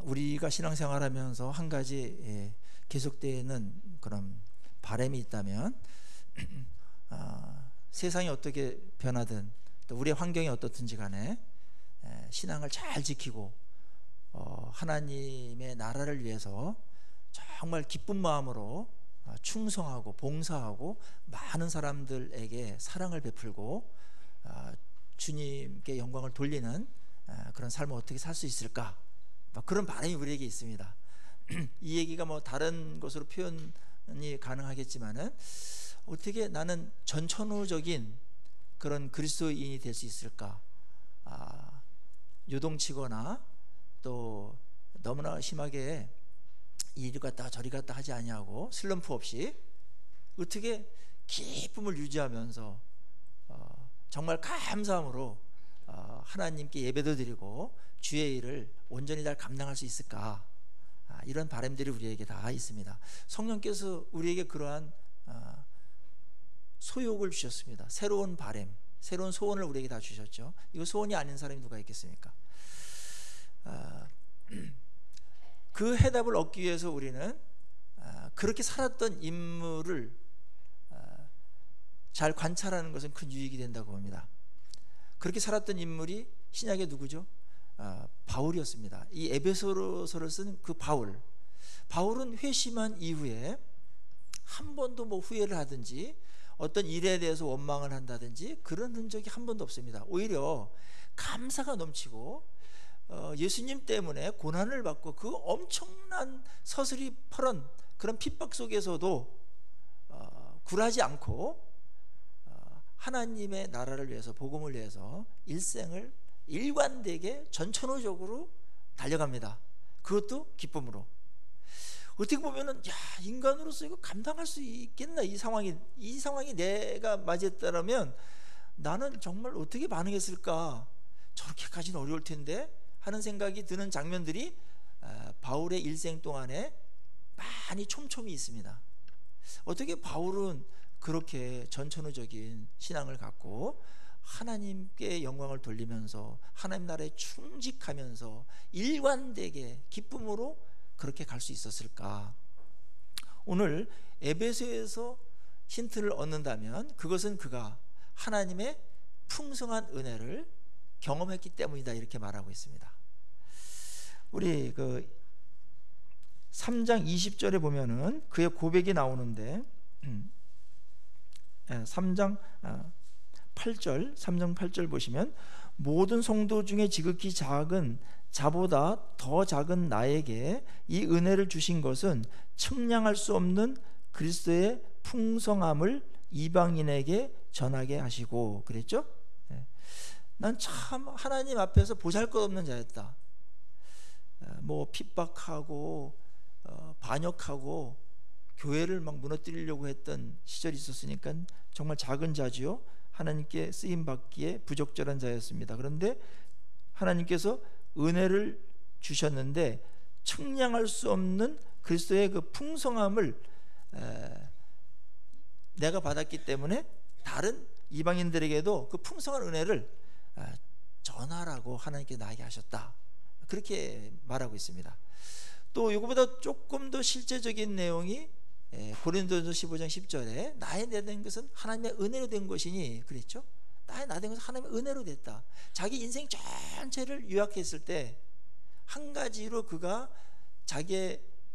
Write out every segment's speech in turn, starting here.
우리가 신앙생활하면서 한 가지 계속되는 그런 바람이 있다면 세상이 어떻게 변하든 또 우리의 환경이 어떻든지 간에 신앙을 잘 지키고 하나님의 나라를 위해서 정말 기쁜 마음으로 충성하고 봉사하고 많은 사람들에게 사랑을 베풀고 주님께 영광을 돌리는 그런 삶을 어떻게 살 수 있을까, 그런 바람이 우리에게 있습니다. 이 얘기가 뭐 다른 것으로 표현이 가능하겠지만은 어떻게 나는 전천후적인 그런 그리스도인이 될 수 있을까? 요동치거나 또 너무나 심하게 이리 갔다 저리 갔다 하지 아니하고 슬럼프 없이 어떻게 기쁨을 유지하면서 정말 감사함으로 하나님께 예배도 드리고 주의 일을 온전히 잘 감당할 수 있을까? 이런 바람들이 우리에게 다 있습니다. 성령께서 우리에게 그러한 소욕을 주셨습니다. 새로운 바람, 새로운 소원을 우리에게 다 주셨죠. 이거 소원이 아닌 사람이 누가 있겠습니까? 그 해답을 얻기 위해서 우리는 그렇게 살았던 인물을 잘 관찰하는 것은 큰 유익이 된다고 봅니다. 그렇게 살았던 인물이 신약의 누구죠? 바울이었습니다. 이 에베소서를 쓴 그 바울은 회심한 이후에 한 번도 뭐 후회를 하든지 어떤 일에 대해서 원망을 한다든지 그런 흔적이 한 번도 없습니다. 오히려 감사가 넘치고 예수님 때문에 고난을 받고 그 엄청난 서슬이 펄은 그런 핍박 속에서도 굴하지 않고 하나님의 나라를 위해서, 복음을 위해서 일생을 일관되게 전천후적으로 달려갑니다. 그것도 기쁨으로. 어떻게 보면은 인간으로서 이거 감당할 수 있겠나, 이 상황이 내가 맞이했다라면 나는 정말 어떻게 반응했을까, 저렇게까지는 어려울 텐데 하는 생각이 드는 장면들이 바울의 일생 동안에 많이 촘촘히 있습니다. 어떻게 바울은 그렇게 전천후적인 신앙을 갖고 하나님께 영광을 돌리면서 하나님 나라에 충직하면서 일관되게 기쁨으로 그렇게 갈 수 있었을까? 오늘 에베소에서 힌트를 얻는다면 그것은 그가 하나님의 풍성한 은혜를 경험했기 때문이다, 이렇게 말하고 있습니다. 우리 그 3장 20절에 보면은 그의 고백이 나오는데 3장 8절 보시면 모든 성도 중에 지극히 작은 자보다 더 작은 나에게 이 은혜를 주신 것은 측량할 수 없는 그리스도의 풍성함을 이방인에게 전하게 하시고 그랬죠? 난 참 하나님 앞에서 보잘것없는 자였다. 뭐 핍박하고 반역하고 교회를 막 무너뜨리려고 했던 시절이 있었으니까 정말 작은 자지요. 하나님께 쓰임 받기에 부적절한 자였습니다. 그런데 하나님께서 은혜를 주셨는데 측량할 수 없는 그리스도의 그 풍성함을 내가 받았기 때문에 다른 이방인들에게도 그 풍성한 은혜를 전하라고 하나님께 나에게 하셨다, 그렇게 말하고 있습니다. 또 이거보다 조금 더 실제적인 내용이 고린도전서 15장 10절에 나의 나 된 것은 하나님의 은혜로 된 것이니 그랬죠. 나의 나 된 것은 하나님의 은혜로 됐다. 자기 인생 전체를 요약했을 때 한 가지로 그가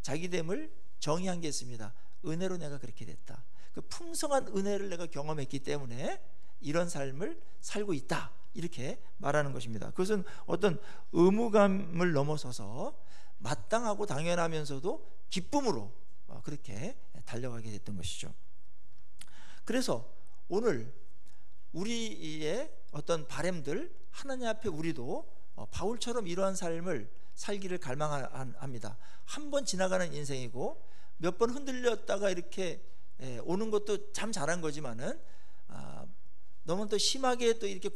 자기됨을 정의한 게 있습니다. 은혜로 내가 그렇게 됐다. 그 풍성한 은혜를 내가 경험했기 때문에 이런 삶을 살고 있다, 이렇게 말하는 것입니다. 그것은 어떤 의무감을 넘어서서 마땅하고 당연하면서도 기쁨으로 그렇게 달려가게 됐던 것이죠. 그래서 오늘 우리의 어떤 바람들, 하나님 앞에 우리도 바울처럼 이러한 삶을 살기를 갈망합니다. 한 번 지나가는 인생이고 몇 번 흔들렸다가 이렇게 오는 것도 참 잘한 거지만은 너무 또 심하게 또 이렇게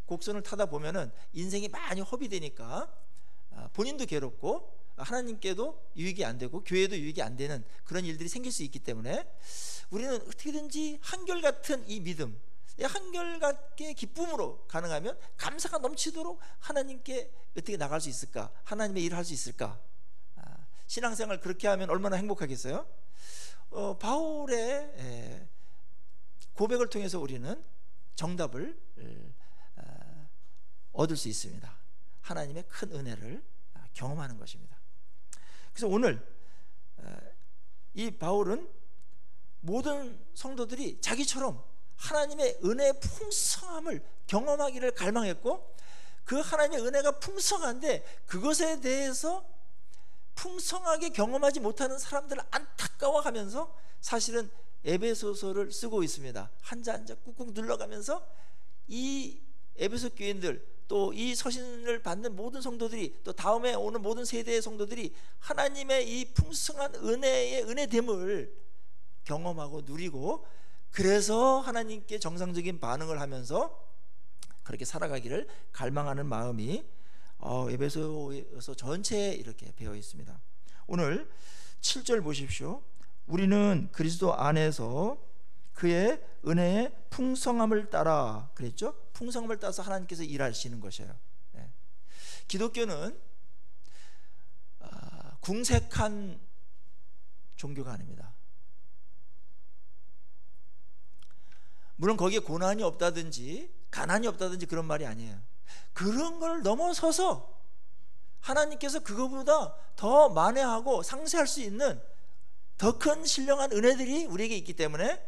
곡선을 타다 보면은 인생이 많이 허비되니까 본인도 괴롭고 하나님께도 유익이 안 되고 교회도 유익이 안 되는 그런 일들이 생길 수 있기 때문에 우리는 어떻게든지 한결같은 이 믿음, 한결같게 기쁨으로 가능하면 감사가 넘치도록 하나님께 어떻게 나갈 수 있을까? 하나님의 일을 할 수 있을까? 신앙생활 그렇게 하면 얼마나 행복하겠어요? 바울의 고백을 통해서 우리는 정답을 얻을 수 있습니다. 하나님의 큰 은혜를 경험하는 것입니다. 그래서 오늘 이 바울은 모든 성도들이 자기처럼 하나님의 은혜의 풍성함을 경험하기를 갈망했고, 그 하나님의 은혜가 풍성한데 그것에 대해서 풍성하게 경험하지 못하는 사람들을 안타까워하면서 사실은 에베소서를 쓰고 있습니다. 한자 한자 꾹꾹 눌러가면서 이 에베소 교인들, 또 이 서신을 받는 모든 성도들이, 또 다음에 오는 모든 세대의 성도들이 하나님의 이 풍성한 은혜의 은혜됨을 경험하고 누리고, 그래서 하나님께 정상적인 반응을 하면서 그렇게 살아가기를 갈망하는 마음이 에베소서 전체에 이렇게 배어 있습니다. 오늘 7절 보십시오. 우리는 그리스도 안에서 그의 은혜의 풍성함을 따라, 그랬죠? 풍성함을 따라서 하나님께서 일하시는 것이에요. 기독교는 궁색한 종교가 아닙니다. 물론 거기에 고난이 없다든지 가난이 없다든지 그런 말이 아니에요. 그런 걸 넘어서서 하나님께서 그거보다 더 만회하고 상세할 수 있는 더 큰 신령한 은혜들이 우리에게 있기 때문에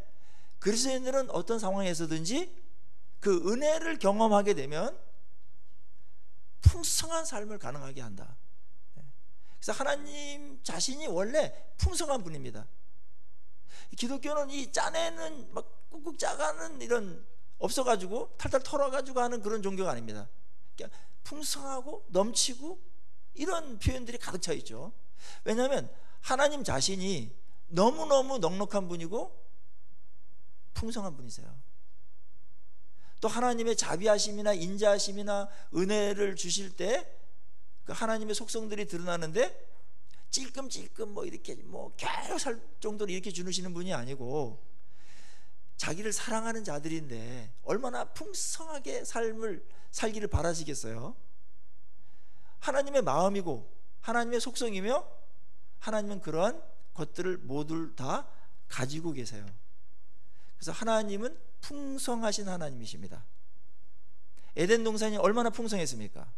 그리스도인들은 어떤 상황에서든지 그 은혜를 경험하게 되면 풍성한 삶을 가능하게 한다. 그래서 하나님 자신이 원래 풍성한 분입니다. 기독교는 이 짜내는 막 꾹꾹 짜가는 이런 없어가지고 탈탈 털어가지고 하는 그런 종교가 아닙니다. 그러니까 풍성하고 넘치고 이런 표현들이 가득 차 있죠. 왜냐하면 하나님 자신이 너무너무 넉넉한 분이고 풍성한 분이세요. 또 하나님의 자비하심이나 인자하심이나 은혜를 주실 때 그 하나님의 속성들이 드러나는데 찔끔찔끔 뭐 이렇게 뭐 겨우 살 정도로 이렇게 주시는 분이 아니고, 자기를 사랑하는 자들인데 얼마나 풍성하게 삶을 살기를 바라시겠어요? 하나님의 마음이고 하나님의 속성이며 하나님은 그러한 것들을 모두 다 가지고 계세요. 그래서 하나님은 풍성하신 하나님이십니다. 에덴 동산이 얼마나 풍성했습니까?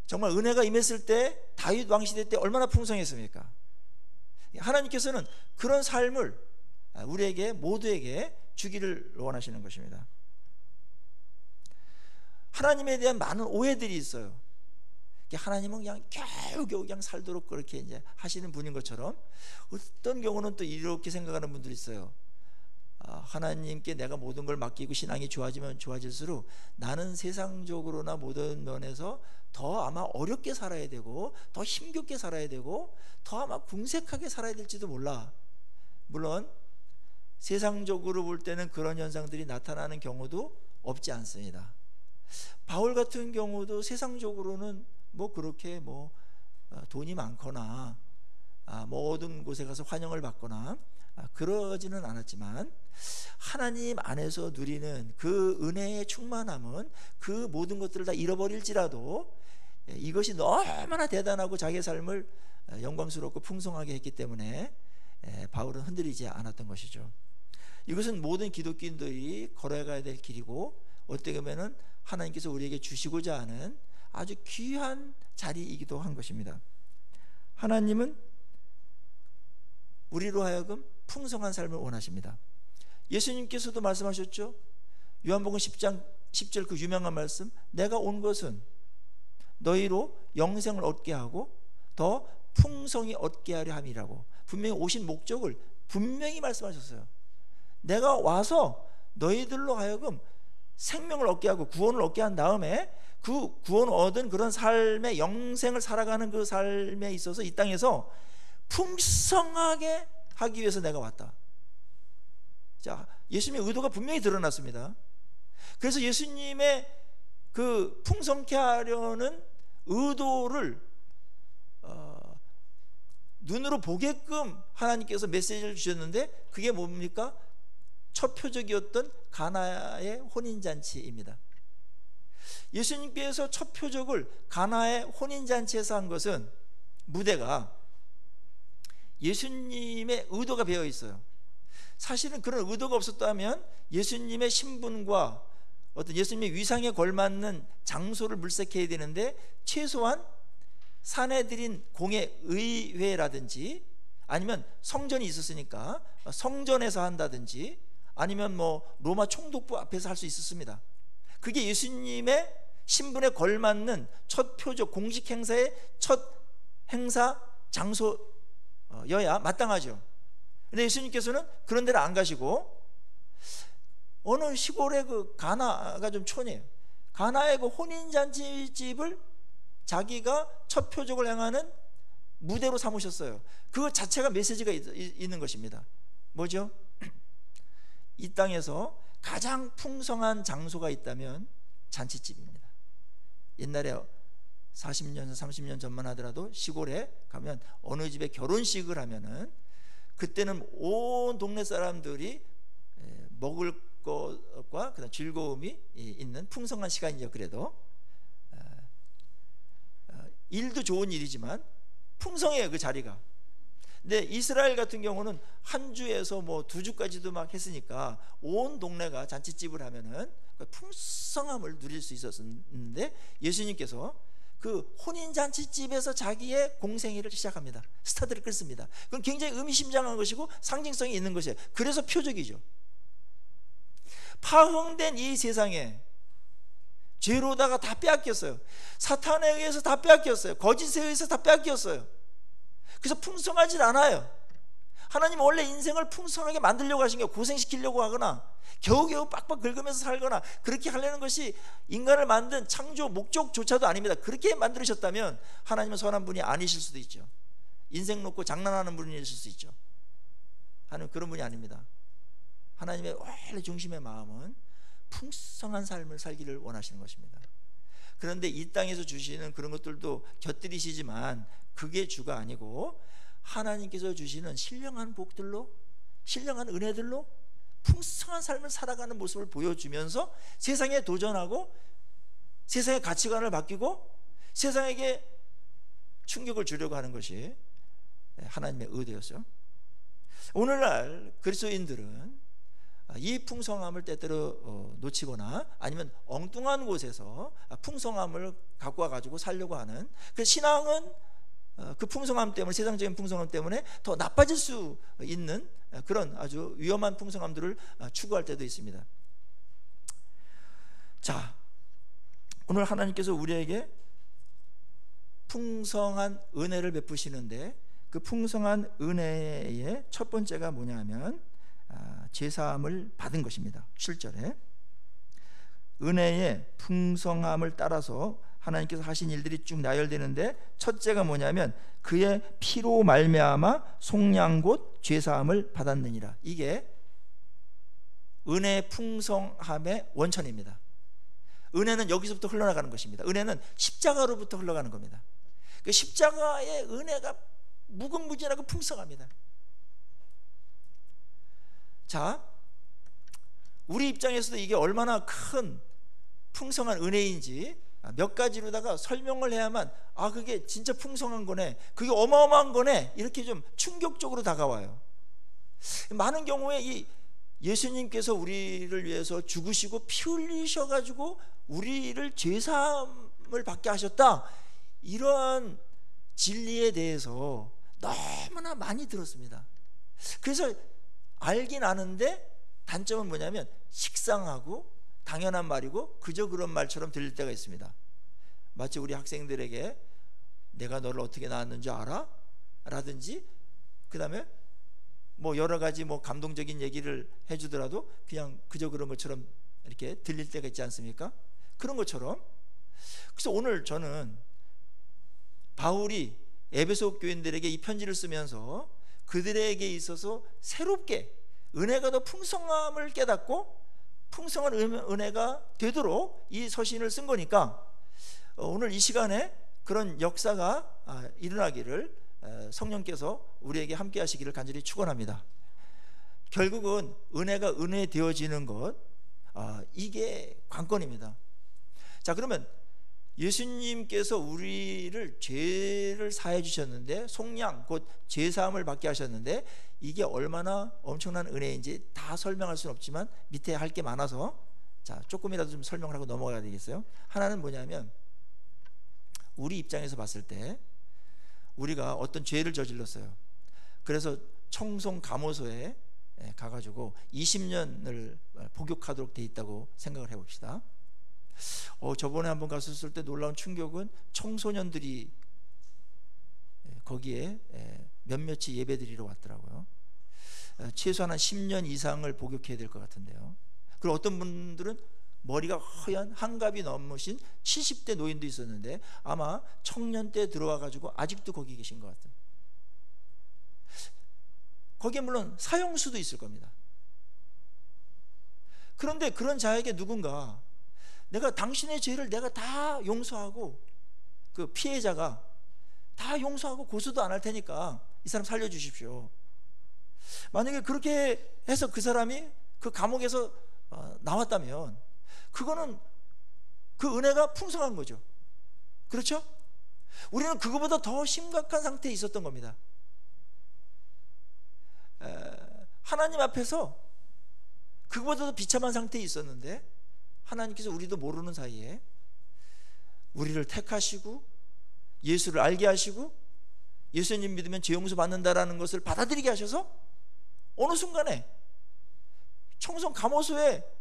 정말 은혜가 임했을 때, 다윗 왕시대 때 얼마나 풍성했습니까? 하나님께서는 그런 삶을 우리에게 모두에게 주기를 원하시는 것입니다. 하나님에 대한 많은 오해들이 있어요. 하나님은 그냥 겨우겨우 그냥 살도록 그렇게 이제 하시는 분인 것처럼, 어떤 경우는 또 이렇게 생각하는 분들이 있어요. 하나님께 내가 모든 걸 맡기고 신앙이 좋아지면 좋아질수록 나는 세상적으로나 모든 면에서 더 아마 어렵게 살아야 되고 더 힘겹게 살아야 되고 더 아마 궁색하게 살아야 될지도 몰라. 물론 세상적으로 볼 때는 그런 현상들이 나타나는 경우도 없지 않습니다. 바울 같은 경우도 세상적으로는 뭐 그렇게 뭐 돈이 많거나 모든 곳에 가서 환영을 받거나 그러지는 않았지만, 하나님 안에서 누리는 그 은혜의 충만함은 그 모든 것들을 다 잃어버릴지라도 이것이 너무나 대단하고 자기의 삶을 영광스럽고 풍성하게 했기 때문에 바울은 흔들리지 않았던 것이죠. 이것은 모든 기독교인들이 걸어가야 될 길이고, 어떻게 보면 하나님께서 우리에게 주시고자 하는 아주 귀한 자리이기도 한 것입니다. 하나님은 우리로 하여금 풍성한 삶을 원하십니다. 예수님께서도 말씀하셨죠. 요한복음 10장 10절 그 유명한 말씀, 내가 온 것은 너희로 영생을 얻게 하고 더 풍성히 얻게 하려 함이라고 분명히 오신 목적을 분명히 말씀하셨어요. 내가 와서 너희들로 하여금 생명을 얻게 하고 구원을 얻게 한 다음에 그 구원 얻은 그런 삶의 영생을 살아가는 그 삶에 있어서 이 땅에서 풍성하게 하기 위해서 내가 왔다. 자, 예수님의 의도가 분명히 드러났습니다. 그래서 예수님의 그 풍성케 하려는 의도를 눈으로 보게끔 하나님께서 메시지를 주셨는데, 그게 뭡니까? 첫 표적이었던 가나의 혼인잔치입니다. 예수님께서 첫 표적을 가나의 혼인잔치에서 한 것은 무대가 예수님의 의도가 배어 있어요. 사실은 그런 의도가 없었다면 예수님의 신분과 어떤 예수님의 위상에 걸맞는 장소를 물색해야 되는데, 최소한 사내들인 공회의회라든지 아니면 성전이 있었으니까 성전에서 한다든지 아니면 뭐 로마 총독부 앞에서 할 수 있었습니다. 그게 예수님의 신분에 걸맞는 첫 표적, 공식 행사의 첫 행사 장소여야 마땅하죠. 근데 예수님께서는 그런 데를 안 가시고 어느 시골의 그 가나가 좀 촌이에요. 가나의 그 혼인잔치집을 자기가 첫 표적을 행하는 무대로 삼으셨어요. 그 자체가 메시지가 있는 것입니다. 뭐죠? 이 땅에서 가장 풍성한 장소가 있다면 잔치집입니다. 옛날에 40년, 30년 전만 하더라도 시골에 가면 어느 집에 결혼식을 하면은 그때는 온 동네 사람들이 먹을 것과 그다음 즐거움이 있는 풍성한 시간이죠. 그래도 일도 좋은 일이지만 풍성해요, 그 자리가. 근데 이스라엘 같은 경우는 한 주에서 뭐 2주까지도 막 했으니까 온 동네가 잔치집을 하면은 그 풍성함을 누릴 수 있었는데, 예수님께서 그 혼인잔치집에서 자기의 공생애를 시작합니다. 스타들을 끌습니다. 그건 굉장히 의미심장한 것이고 상징성이 있는 것이에요. 그래서 표적이죠. 파흥된 이 세상에 죄로다가 다 빼앗겼어요. 사탄에 의해서 다 빼앗겼어요. 거짓에 의해서 다 빼앗겼어요. 그래서 풍성하지 않아요. 하나님 원래 인생을 풍성하게 만들려고 하신 거예요. 고생시키려고 하거나 겨우겨우 빡빡 긁으면서 살거나 그렇게 하려는 것이 인간을 만든 창조 목적조차도 아닙니다. 그렇게 만드셨다면 하나님은 선한 분이 아니실 수도 있죠. 인생 놓고 장난하는 분이실 수 있죠. 하나님 그런 분이 아닙니다. 하나님의 원래 중심의 마음은 풍성한 삶을 살기를 원하시는 것입니다. 그런데 이 땅에서 주시는 그런 것들도 곁들이시지만 그게 주가 아니고, 하나님께서 주시는 신령한 복들로, 신령한 은혜들로 풍성한 삶을 살아가는 모습을 보여주면서 세상에 도전하고 세상의 가치관을 바뀌고 세상에게 충격을 주려고 하는 것이 하나님의 의도였어요. 오늘날 그리스도인들은 이 풍성함을 때때로 놓치거나 아니면 엉뚱한 곳에서 풍성함을 갖고 와가지고 살려고 하는, 그 신앙은 그 풍성함 때문에, 세상적인 풍성함 때문에 더 나빠질 수 있는 그런 아주 위험한 풍성함들을 추구할 때도 있습니다. 자, 오늘 하나님께서 우리에게 풍성한 은혜를 베푸시는데, 그 풍성한 은혜의 첫 번째가 뭐냐면 제사함을 받은 것입니다. 7절에 은혜의 풍성함을 따라서 하나님께서 하신 일들이 쭉 나열되는데, 첫째가 뭐냐면 그의 피로 말미암아 속량 곧 죄사함을 받았느니라. 이게 은혜의 풍성함의 원천입니다. 은혜는 여기서부터 흘러나가는 것입니다. 은혜는 십자가로부터 흘러가는 겁니다. 그 십자가의 은혜가 무궁무진하고 풍성합니다. 자, 우리 입장에서도 이게 얼마나 큰 풍성한 은혜인지 몇 가지로다가 설명을 해야만, 아, 그게 진짜 풍성한 거네, 그게 어마어마한 거네, 이렇게 좀 충격적으로 다가와요. 많은 경우에 이 예수님께서 우리를 위해서 죽으시고 피 흘리셔가지고 우리를 죄사함을 받게 하셨다, 이러한 진리에 대해서 너무나 많이 들었습니다. 그래서 알긴 아는데 단점은 뭐냐면 식상하고 당연한 말이고 그저 그런 말처럼 들릴 때가 있습니다. 마치 우리 학생들에게 내가 너를 어떻게 낳았는지 알아? 라든지, 그 다음에 뭐 여러 가지 뭐 감동적인 얘기를 해주더라도 그냥 그저 그런 것처럼 이렇게 들릴 때가 있지 않습니까? 그런 것처럼. 그래서 오늘 저는 바울이 에베소 교인들에게 이 편지를 쓰면서 그들에게 있어서 새롭게 은혜가 더 풍성함을 깨닫고 풍성한 은혜가 되도록 이 서신을 쓴 거니까, 오늘 이 시간에 그런 역사가 일어나기를 성령께서 우리에게 함께 하시기를 간절히 축원합니다. 결국은 은혜가 은혜 되어지는 것, 이게 관건입니다. 자, 그러면 예수님께서 우리를 죄를 사해 주셨는데, 속량 곧 죄사함을 받게 하셨는데, 이게 얼마나 엄청난 은혜인지 다 설명할 수는 없지만 밑에 할 게 많아서 자, 조금이라도 좀 설명을 하고 넘어가야 되겠어요. 하나는 뭐냐면, 우리 입장에서 봤을 때 우리가 어떤 죄를 저질렀어요. 그래서 청송감호소에 가가지고 20년을 복역하도록 돼 있다고 생각을 해봅시다. 저번에 한번 갔었을 때 놀라운 충격은 청소년들이 거기에 몇몇이 예배드리러 왔더라고요. 최소한 한 10년 이상을 복역해야 될 것 같은데요. 그리고 어떤 분들은 머리가 허연 한갑이 넘으신 70대 노인도 있었는데 아마 청년 때 들어와 가지고 아직도 거기 계신 것 같아요. 거기에 물론 사형수도 있을 겁니다. 그런데 그런 자에게 누군가 내가 당신의 죄를 내가 다 용서하고, 그 피해자가 다 용서하고 고소도 안 할 테니까 이 사람 살려주십시오. 만약에 그렇게 해서 그 사람이 그 감옥에서 나왔다면 그거는 그 은혜가 풍성한 거죠. 그렇죠? 우리는 그거보다 더 심각한 상태에 있었던 겁니다. 하나님 앞에서 그거보다 더 비참한 상태에 있었는데 하나님께서 우리도 모르는 사이에 우리를 택하시고 예수를 알게 하시고 예수님 믿으면 죄 용서 받는다라는 것을 받아들이게 하셔서 어느 순간에 청송 감호소에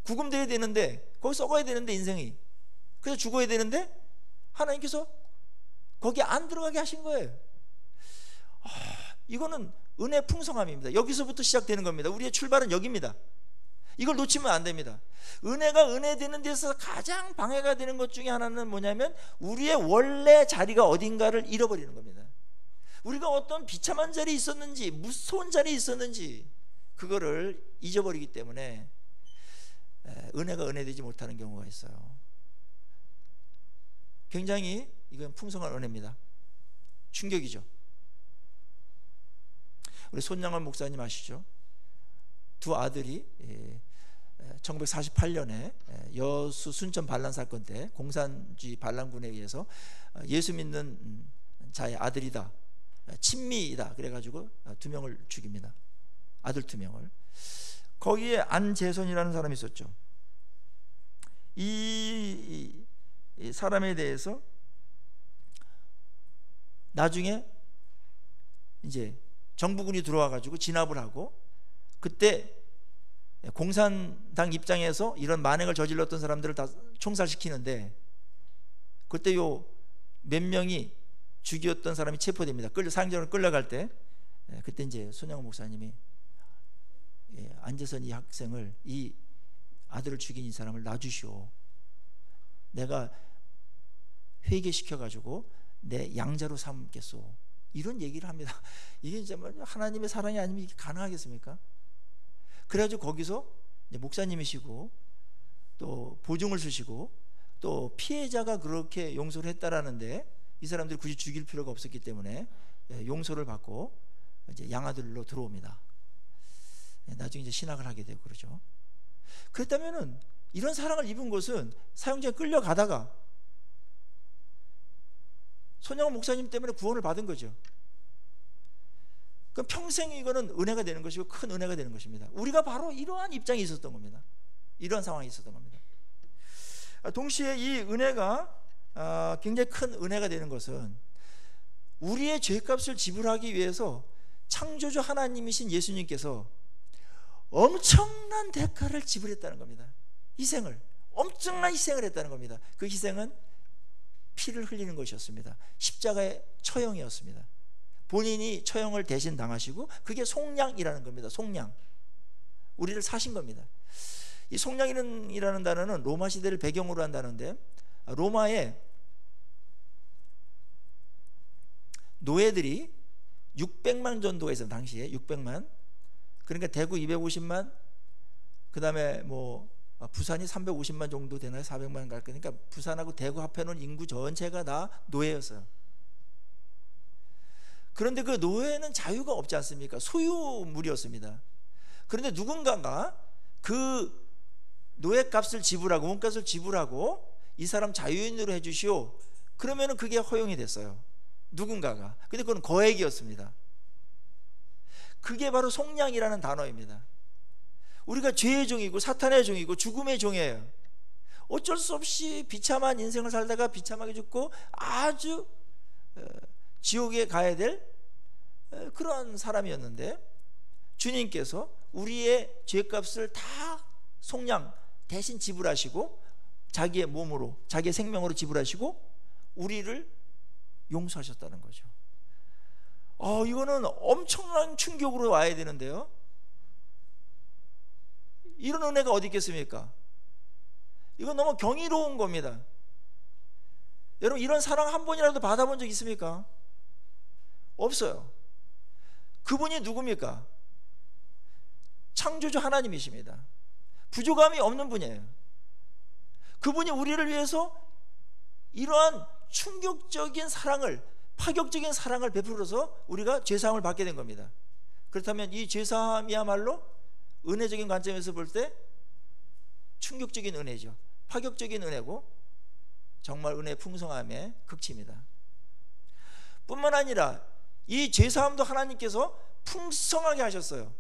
구금되어야 되는데, 거기 썩어야 되는데, 인생이 그래서 죽어야 되는데 하나님께서 거기 안 들어가게 하신 거예요. 이거는 은혜 풍성함입니다. 여기서부터 시작되는 겁니다. 우리의 출발은 여기입니다. 이걸 놓치면 안 됩니다. 은혜가 은혜 되는 데서 가장 방해가 되는 것 중에 하나는 뭐냐면 우리의 원래 자리가 어딘가를 잃어버리는 겁니다. 우리가 어떤 비참한 자리에 있었는지, 무서운 자리에 있었는지 그거를 잊어버리기 때문에 은혜가 은혜되지 못하는 경우가 있어요. 굉장히 이건 풍성한 은혜입니다. 충격이죠. 우리 손양원 목사님 아시죠? 두 아들이 1948년에 여수 순천 반란 사건 때 공산주의 반란군에 의해서 예수 믿는 자의 아들이다, 친미이다 그래가지고 2명을 죽입니다. 아들 2명을. 거기에 안재선이라는 사람이 있었죠. 이 사람에 대해서 나중에 이제 정부군이 들어와 가지고 진압을 하고, 그때 공산당 입장에서 이런 만행을 저질렀던 사람들을 다 총살시키는데 그때 요 몇 명이 죽였던 사람이 체포됩니다. 사형장으로 끌려갈 때 그때 이제 손양원 목사님이 안재선 이 학생을, 이 아들을 죽인 이 사람을 놔주시오. 내가 회개시켜 가지고 내 양자로 삼겠소. 이런 얘기를 합니다. 이게 이제 하나님의 사랑이 아니면 이게 가능하겠습니까? 그래가지고 거기서 이제 목사님이시고 또 보증을 쓰시고 또 피해자가 그렇게 용서를 했다라는데 이 사람들이 굳이 죽일 필요가 없었기 때문에 용서를 받고 이제 양아들로 들어옵니다. 나중에 이제 신학을 하게 되고 그러죠. 그랬다면은 이런 사랑을 입은 것은 사형장에 끌려가다가 손양원 목사님 때문에 구원을 받은 거죠. 그럼 평생 이거는 은혜가 되는 것이고 큰 은혜가 되는 것입니다. 우리가 바로 이러한 입장에 있었던 겁니다. 이러한 상황에 있었던 겁니다. 동시에 이 은혜가 굉장히 큰 은혜가 되는 것은 우리의 죄값을 지불하기 위해서 창조주 하나님이신 예수님께서 엄청난 대가를 지불했다는 겁니다. 희생을, 엄청난 희생을 했다는 겁니다. 그 희생은 피를 흘리는 것이었습니다. 십자가의 처형이었습니다. 본인이 처형을 대신 당하시고 그게 속량이라는 겁니다. 속량, 우리를 사신 겁니다. 이 속량이라는 단어는 로마 시대를 배경으로 한 단어인데, 로마에 노예들이 600만 정도가 있어요. 당시에 600만. 그러니까 대구 250만, 그 다음에 뭐 부산이 350만 정도 되나요? 400만 갈 거니까 부산하고 대구 합해놓은 인구 전체가 다 노예였어요. 그런데 그 노예는 자유가 없지 않습니까? 소유물이었습니다. 그런데 누군가가 그 노예값을 지불하고 몸값을 지불하고 이 사람 자유인으로 해주시오, 그러면은 그게 허용이 됐어요, 누군가가. 근데 그건 거액이었습니다. 그게 바로 속량이라는 단어입니다. 우리가 죄의 종이고 사탄의 종이고 죽음의 종이에요. 어쩔 수 없이 비참한 인생을 살다가 비참하게 죽고 아주 지옥에 가야 될 그런 사람이었는데, 주님께서 우리의 죄값을 다 속량 대신 지불하시고 자기의 몸으로, 자기의 생명으로 지불하시고 우리를 용서하셨다는 거죠. 이거는 엄청난 충격으로 와야 되는데요, 이런 은혜가 어디 있겠습니까? 이건 너무 경이로운 겁니다. 여러분, 이런 사랑 한 번이라도 받아본 적 있습니까? 없어요. 그분이 누굽니까? 창조주 하나님이십니다. 부족함이 없는 분이에요. 그분이 우리를 위해서 이러한 충격적인 사랑을, 파격적인 사랑을 베풀어서 우리가 죄사함을 받게 된 겁니다. 그렇다면 이 죄사함이야말로 은혜적인 관점에서 볼 때 충격적인 은혜죠. 파격적인 은혜고 정말 은혜의 풍성함의 극치입니다. 뿐만 아니라 이 죄사함도 하나님께서 풍성하게 하셨어요.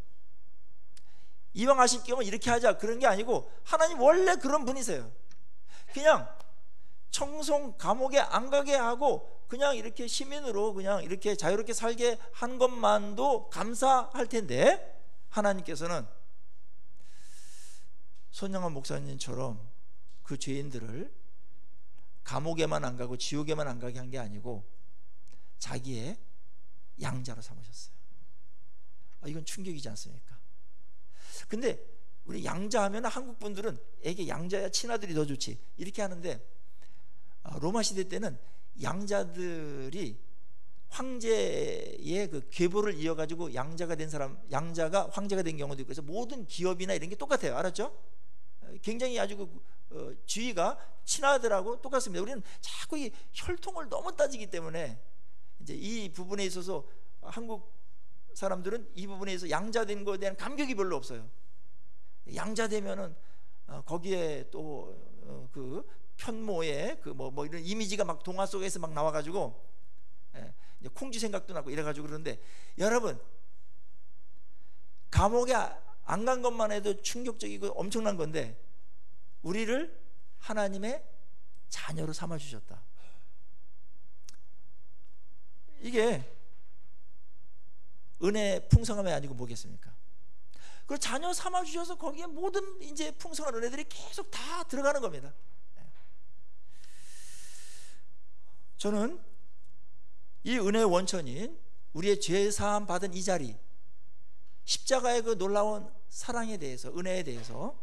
이왕 하실 경우 이렇게 하자, 그런 게 아니고 하나님 원래 그런 분이세요. 그냥 청송 감옥에 안 가게 하고 그냥 이렇게 시민으로 그냥 이렇게 자유롭게 살게 한 것만도 감사할 텐데, 하나님께서는 손영환 목사님처럼 그 죄인들을 감옥에만 안 가고 지옥에만 안 가게 한 게 아니고 자기의 양자로 삼으셨어요. 이건 충격이지 않습니까? 근데 우리 양자 하면 한국 분들은 애게 양자야 친아들이 더 좋지 이렇게 하는데, 로마 시대 때는 양자들이 황제의 그 계보를 이어가지고 양자가 된 사람, 양자가 황제가 된 경우도 있고, 그래서 모든 기업이나 이런 게 똑같아요. 알았죠? 굉장히 아주 주의가 친아들하고 똑같습니다. 우리는 자꾸 이 혈통을 너무 따지기 때문에 이제 이 부분에 있어서 한국 사람들은 이 부분에 있어서 양자된 것에 대한 감격이 별로 없어요. 양자되면은 거기에 또 그 편모의 그 뭐 이런 이미지가 막 동화 속에서 막 나와가지고 이제 콩쥐 생각도 나고 이래가지고. 그러는데 여러분, 감옥에 안 간 것만 해도 충격적이고 엄청난 건데 우리를 하나님의 자녀로 삼아 주셨다. 이게 은혜의 풍성함이 아니고 뭐겠습니까? 그 자녀 삼아 주셔서 거기에 모든 이제 풍성한 은혜들이 계속 다 들어가는 겁니다. 저는 이 은혜의 원천인 우리의 죄 사함 받은 이 자리, 십자가의 그 놀라운 사랑에 대해서, 은혜에 대해서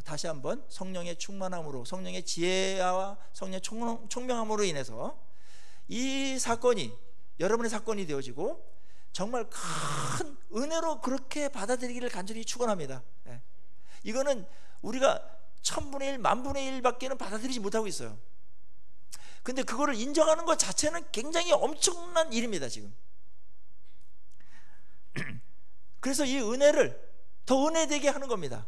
다시 한번 성령의 충만함으로, 성령의 지혜와 성령의 총명함으로 인해서 이 사건이 여러분의 사건이 되어지고 정말 큰 은혜로 그렇게 받아들이기를 간절히 축원합니다. 이거는 우리가 1000분의 1, 10,000분의 1밖에는 받아들이지 못하고 있어요. 근데 그거를 인정하는 것 자체는 굉장히 엄청난 일입니다, 지금. 그래서 이 은혜를 더 은혜되게 하는 겁니다.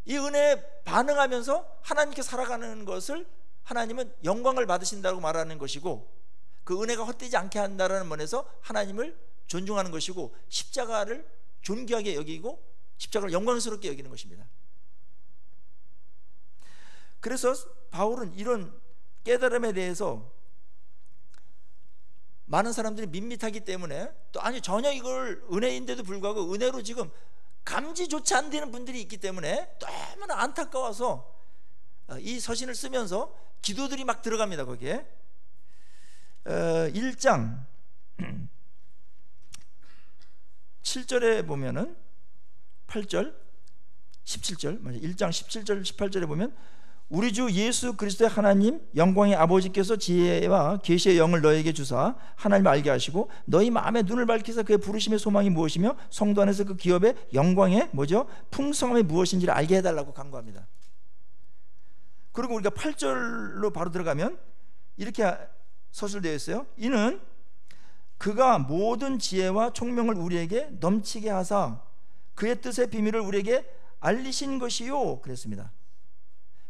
이 은혜에 반응하면서 하나님께 살아가는 것을 하나님은 영광을 받으신다고 말하는 것이고, 그 은혜가 헛되지 않게 한다는 면에서 하나님을 존중하는 것이고, 십자가를 존귀하게 여기고 십자가를 영광스럽게 여기는 것입니다. 그래서 바울은 이런 깨달음에 대해서 많은 사람들이 밋밋하기 때문에, 또 아니 전혀 이걸 은혜인데도 불구하고 은혜로 지금 감지조차 안 되는 분들이 있기 때문에 너무나 안타까워서 이 서신을 쓰면서 기도들이 막 들어갑니다. 거기에 1장 7절에 보면은 8절 17절, 1장 17절 18절에 보면 우리 주 예수 그리스도의 하나님 영광의 아버지께서 지혜와 계시의 영을 너에게 주사 하나님을 알게 하시고 너희 마음의 눈을 밝히사 그의 부르심의 소망이 무엇이며 성도 안에서 그 기업의 영광의 뭐죠? 풍성함이 무엇인지를 알게 해달라고 간구합니다. 그리고 우리가 8절로 바로 들어가면 이렇게 서술되어 있어요. 이는 그가 모든 지혜와 총명을 우리에게 넘치게 하사 그의 뜻의 비밀을 우리에게 알리신 것이요 그랬습니다.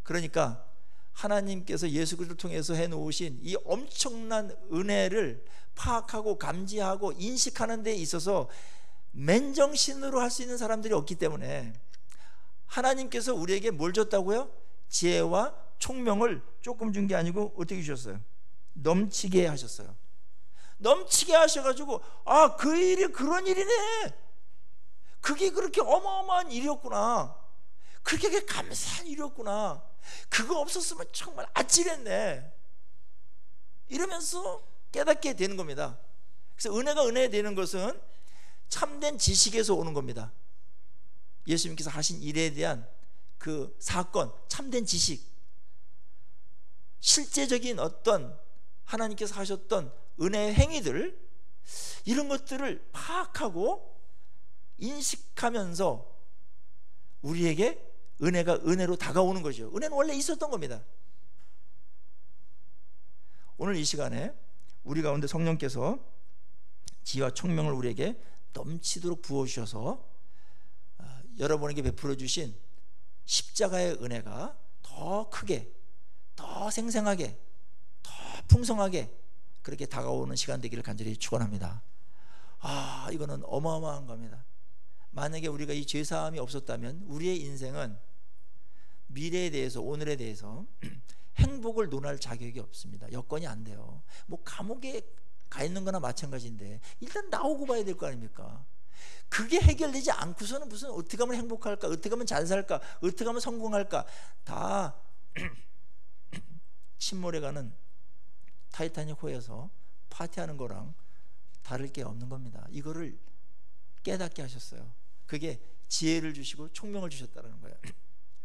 그러니까 하나님께서 예수 그리스도를 통해서 해놓으신 이 엄청난 은혜를 파악하고 감지하고 인식하는 데 있어서 맨정신으로 할 수 있는 사람들이 없기 때문에 하나님께서 우리에게 뭘 줬다고요? 지혜와 총명을 조금 준 게 아니고 어떻게 주셨어요? 넘치게 하셨어요. 넘치게 하셔가지고 그 일이 그런 일이네, 그게 그렇게 어마어마한 일이었구나, 그게 감사한 일이었구나, 그거 없었으면 정말 아찔했네, 이러면서 깨닫게 되는 겁니다. 그래서 은혜가 은혜 되는 것은 참된 지식에서 오는 겁니다. 예수님께서 하신 일에 대한 그 사건, 참된 지식, 실제적인 어떤 하나님께서 하셨던 은혜의 행위들, 이런 것들을 파악하고 인식하면서 우리에게 은혜가 은혜로 다가오는 거죠. 은혜는 원래 있었던 겁니다. 오늘 이 시간에 우리 가운데 성령께서 지혜와 총명을 우리에게 넘치도록 부어주셔서 여러분에게 베풀어 주신 십자가의 은혜가 더 크게, 더 생생하게, 더 풍성하게 그렇게 다가오는 시간 되기를 간절히 축원합니다. 이거는 어마어마한 겁니다. 만약에 우리가 이 죄사함이 없었다면 우리의 인생은 미래에 대해서, 오늘에 대해서 행복을 논할 자격이 없습니다. 여건이 안 돼요. 뭐 감옥에 가 있는 거나 마찬가지인데 일단 나오고 봐야 될 거 아닙니까? 그게 해결되지 않고서는 무슨 어떻게 하면 행복할까, 어떻게 하면 잘 살까, 어떻게 하면 성공할까, 다 침몰해가는 타이타닉 호에서 파티하는 거랑 다를 게 없는 겁니다. 이거를 깨닫게 하셨어요. 그게 지혜를 주시고 총명을 주셨다는 거예요.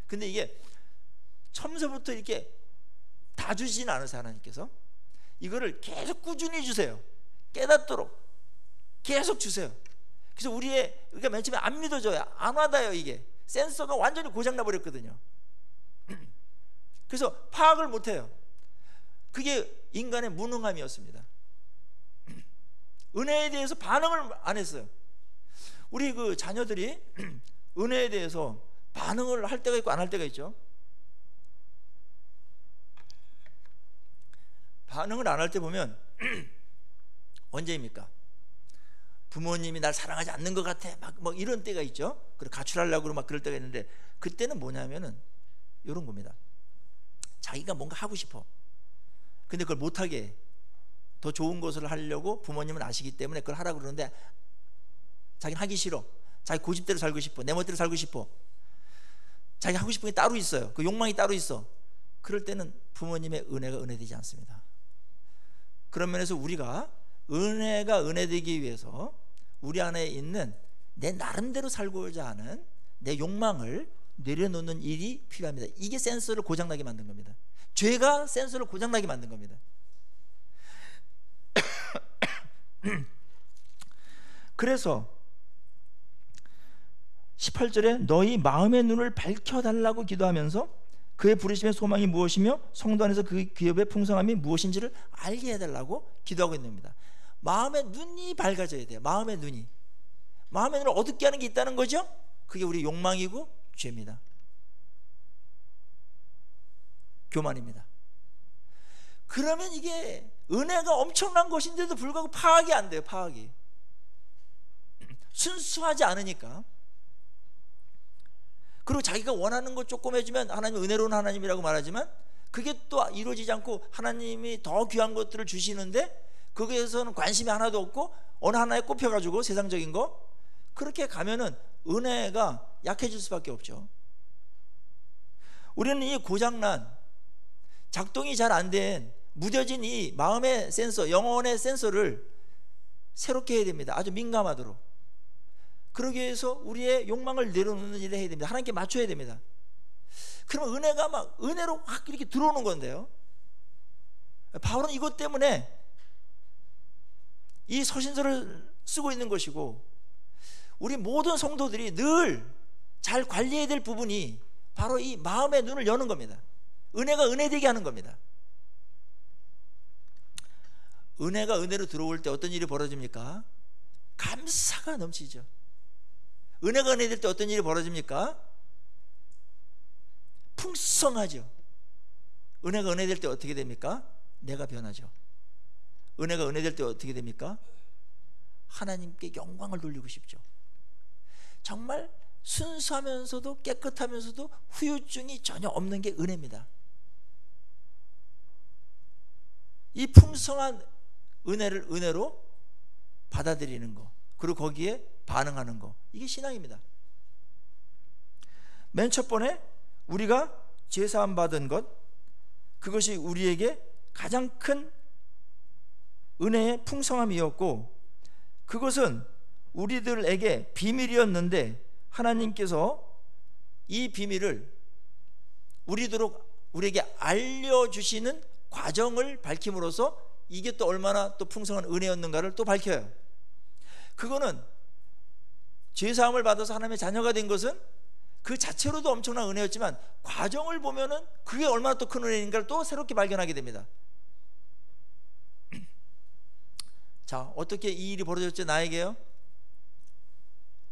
근데 이게 처음서부터 이렇게 다 주시진 않으세요. 하나님께서 이거를 계속 꾸준히 주세요. 깨닫도록 계속 주세요. 그래서 우리가 맨 처음에 안 믿어져요. 안 와닿아요. 이게 센서가 완전히 고장나 버렸거든요. 그래서 파악을 못해요. 그게 인간의 무능함이었습니다. 은혜에 대해서 반응을 안 했어요. 우리 그 자녀들이 은혜에 대해서 반응을 할 때가 있고 안 할 때가 있죠. 반응을 안 할 때 보면 언제입니까? 부모님이 날 사랑하지 않는 것 같아, 막 이런 때가 있죠. 그리고 가출하려고 막 그럴 때가 있는데, 그때는 뭐냐면은 이런 겁니다. 자기가 뭔가 하고 싶어. 근데 그걸 못하게 해. 더 좋은 것을 하려고 부모님은 아시기 때문에 그걸 하라고 그러는데 자기는 하기 싫어. 자기 고집대로 살고 싶어. 내 멋대로 살고 싶어. 자기 하고 싶은 게 따로 있어요. 그 욕망이 따로 있어. 그럴 때는 부모님의 은혜가 은혜되지 않습니다. 그런 면에서 우리가 은혜가 은혜되기 위해서 우리 안에 있는 내 나름대로 살고자 하는 내 욕망을 내려놓는 일이 필요합니다. 이게 센서를 고장나게 만든 겁니다. 죄가 센서를 고장나게 만든 겁니다. 그래서 18절에 너희 마음의 눈을 밝혀달라고 기도하면서 그의 부르심의 소망이 무엇이며 성도 안에서 그 기업의 풍성함이 무엇인지를 알게 해달라고 기도하고 있는 겁니다. 마음의 눈이 밝아져야 돼요. 마음의 눈이. 마음의 눈을 어둡게 하는 게 있다는 거죠. 그게 우리 욕망이고 죄입니다. 교만입니다. 그러면 이게 은혜가 엄청난 것인데도 불구하고 파악이 안 돼요. 파악이 순수하지 않으니까. 그리고 자기가 원하는 것 조금 해주면 하나님 은혜로운 하나님이라고 말하지만 그게 또 이루어지지 않고 하나님이 더 귀한 것들을 주시는데 거기에서는 관심이 하나도 없고 어느 하나에 꼽혀가지고 세상적인 거, 그렇게 가면은 은혜가 약해질 수밖에 없죠. 우리는 이 고장난, 작동이 잘 안 된, 무뎌진 이 마음의 센서, 영혼의 센서를 새롭게 해야 됩니다. 아주 민감하도록. 그러기 위해서 우리의 욕망을 내려놓는 일을 해야 됩니다. 하나님께 맞춰야 됩니다. 그러면 은혜가 막 은혜로 확 이렇게 들어오는 건데요. 바울은 이것 때문에 이 서신서를 쓰고 있는 것이고, 우리 모든 성도들이 늘 잘 관리해야 될 부분이 바로 이 마음의 눈을 여는 겁니다. 은혜가 은혜되게 하는 겁니다. 은혜가 은혜로 들어올 때 어떤 일이 벌어집니까? 감사가 넘치죠. 은혜가 은혜 될 때 어떤 일이 벌어집니까? 풍성하죠. 은혜가 은혜 될 때 어떻게 됩니까? 내가 변하죠. 은혜가 은혜 될 때 어떻게 됩니까? 하나님께 영광을 돌리고 싶죠. 정말 순수하면서도 깨끗하면서도 후유증이 전혀 없는 게 은혜입니다. 이 풍성한 은혜를 은혜로 받아들이는 거, 그리고 거기에 반응하는 거, 이게 신앙입니다. 맨 첫 번에 우리가 죄사함 받은 것, 그것이 우리에게 가장 큰 은혜의 풍성함이었고, 그것은 우리들에게 비밀이었는데 하나님께서 이 비밀을 우리에게 알려주시는 과정을 밝힘으로써 이게 또 얼마나 또 풍성한 은혜였는가를 또 밝혀요. 그거는 죄사함을 받아서 하나님의 자녀가 된 것은 그 자체로도 엄청난 은혜였지만, 과정을 보면은 그게 얼마나 또 큰 은혜인가를 또 새롭게 발견하게 됩니다. 자, 어떻게 이 일이 벌어졌죠? 나에게요.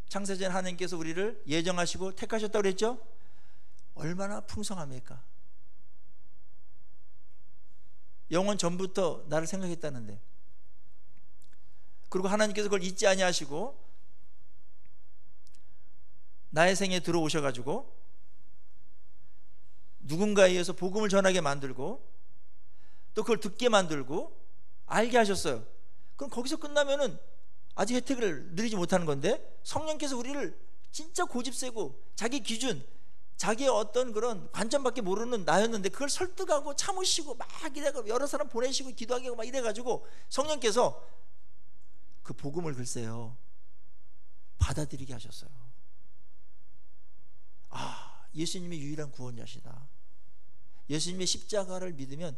창세전 하나님께서 우리를 예정하시고 택하셨다고 그랬죠? 얼마나 풍성합니까? 영원 전부터 나를 생각했다는데, 그리고 하나님께서 그걸 잊지 아니하시고 나의 생에 들어오셔가지고 누군가에 의해서 복음을 전하게 만들고 또 그걸 듣게 만들고 알게 하셨어요. 그럼 거기서 끝나면은 아직 혜택을 누리지 못하는 건데, 성령께서 우리를 진짜 고집세고 자기 기준, 자기의 어떤 그런 관점밖에 모르는 나였는데 그걸 설득하고 참으시고 막 이래가지고 여러 사람 보내시고 기도하게 하고 막 이래가지고 성령께서 그 복음을 글쎄요 받아들이게 하셨어요. 아, 예수님이 유일한 구원자시다. 예수님의 십자가를 믿으면